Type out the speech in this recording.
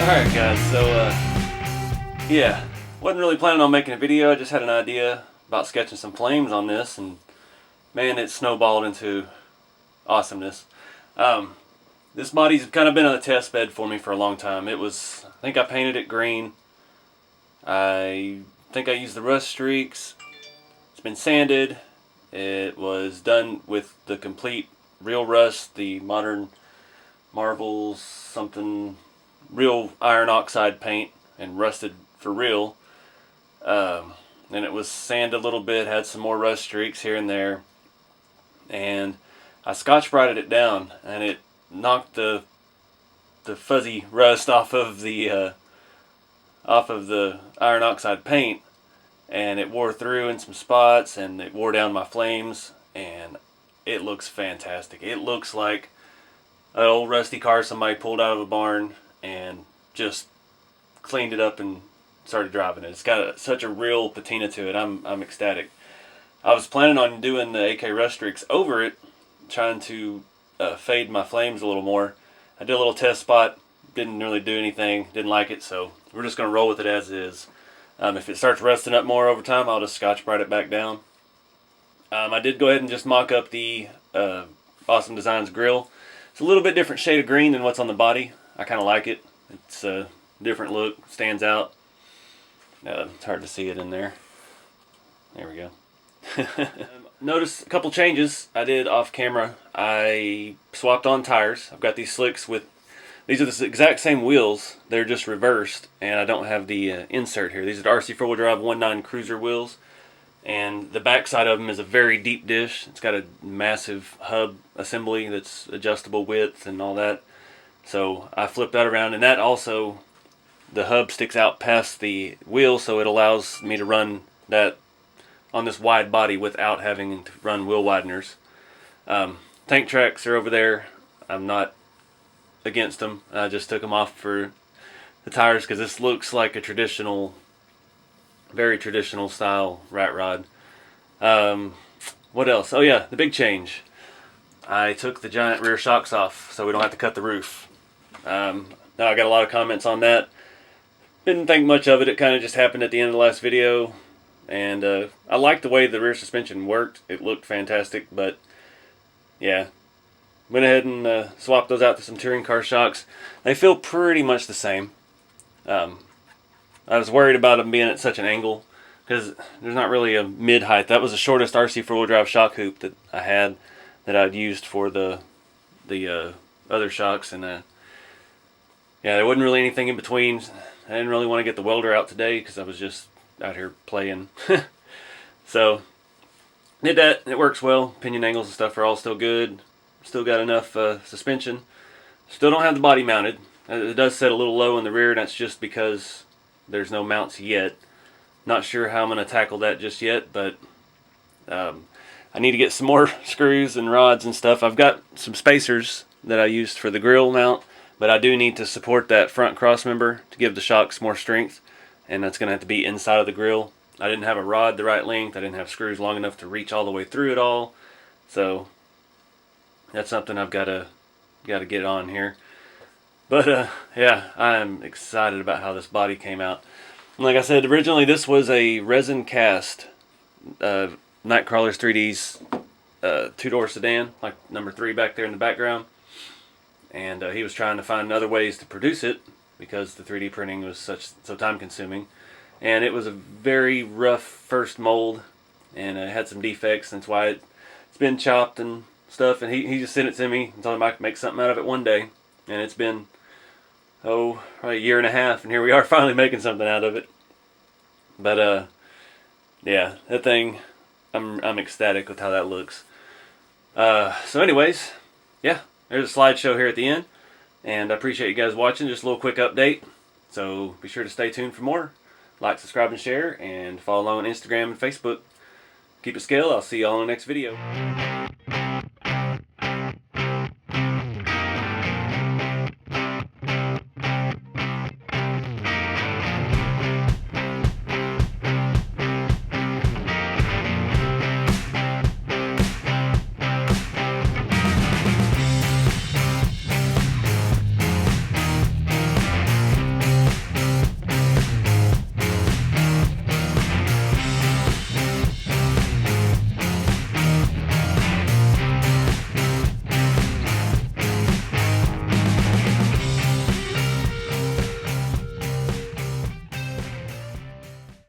Alright guys, so yeah, wasn't really planning on making a video. I just had an idea about sketching some flames on this, and man, it snowballed into awesomeness. This body's kind of been on a test bed for me for a long time. I think I painted it green. I think I used the rust streaks. It's been sanded. It was done with the complete real rust, the modern Marvel's something real iron oxide paint, and rusted for real. And it was sanded a little bit, had some more rust streaks here and there, and I Scratchbuilt it down, and it knocked the fuzzy rust off of the iron oxide paint, and it wore through in some spots, and it wore down my flames, and it looks fantastic. It looks like an old rusty car somebody pulled out of a barn and just cleaned it up and started driving it. It's got such a real patina to it. I'm ecstatic. I was planning on doing the AK rust streaks over it, trying to fade my flames a little more. I did a little test spot, didn't really do anything, didn't like it, so we're just going to roll with it as is. If it starts rusting up more over time, I'll just Scratchbuilt it back down. I did go ahead and just mock up the Awesome Designs grill. It's a little bit different shade of green than what's on the body. I kind of like it. It's a different look, stands out. It's hard to see it in there. There we go. Notice a couple changes I did off camera. I swapped on tires. I've got these slicks with, these are the exact same wheels. They're just reversed, and I don't have the insert here. These are the RC 4-wheel drive 1.9 cruiser wheels, and the back side of them is a very deep dish. It's got a massive hub assembly that's adjustable width and all that. So I flipped that around, and that also, the hub sticks out past the wheel, so it allows me to run that on this wide body without having to run wheel wideners. Tank tracks are over there. I'm not against them. I just took them off for the tires because this looks like a traditional, very traditional style rat rod. What else? Oh yeah, the big change. I took the giant rear shocks off so we don't have to cut the roof. Now I got a lot of comments on that. Didn't think much of it. It kind of just happened at the end of the last video, and I liked the way the rear suspension worked. It looked fantastic, but yeah, went ahead and swapped those out to some touring car shocks. They feel pretty much the same. I was worried about them being at such an angle because there's not really a mid height. That was the shortest RC 4-wheel drive shock hoop that I had, that I'd used for the other shocks, and yeah, there wasn't really anything in between. I didn't really want to get the welder out today because I was just out here playing. So did that. It works well. Pinion angles and stuff are all still good. Still got enough suspension. Still don't have the body mounted. It does set a little low in the rear, and that's just because there's no mounts yet. Not sure how I'm going to tackle that just yet, but I need to get some more screws and rods and stuff. I've got some spacers that I used for the grill mount, but I do need to support that front cross member to give the shocks more strength, and that's going to have to be inside of the grill. I didn't have a rod the right length. I didn't have screws long enough to reach all the way through it all, so that's something I've got to get on here. But yeah, I'm excited about how this body came out. And like I said, originally this was a resin cast Nightcrawlers 3D's two-door sedan, like number 3 back there in the background. And he was trying to find other ways to produce it because the 3D printing was so time-consuming. And it was a very rough first mold, and it had some defects. That's why it's been chopped and stuff. And he just sent it to me and told me I could make something out of it one day. And it's been, probably a year and a half, and here we are finally making something out of it. But yeah, that thing, I'm ecstatic with how that looks. So anyways, yeah, there's a slideshow here at the end, and I appreciate you guys watching. Just a little quick update, so be sure to stay tuned for more. Like, subscribe, and share, and follow along on Instagram and Facebook. Keep it scale. I'll see you all in the next video.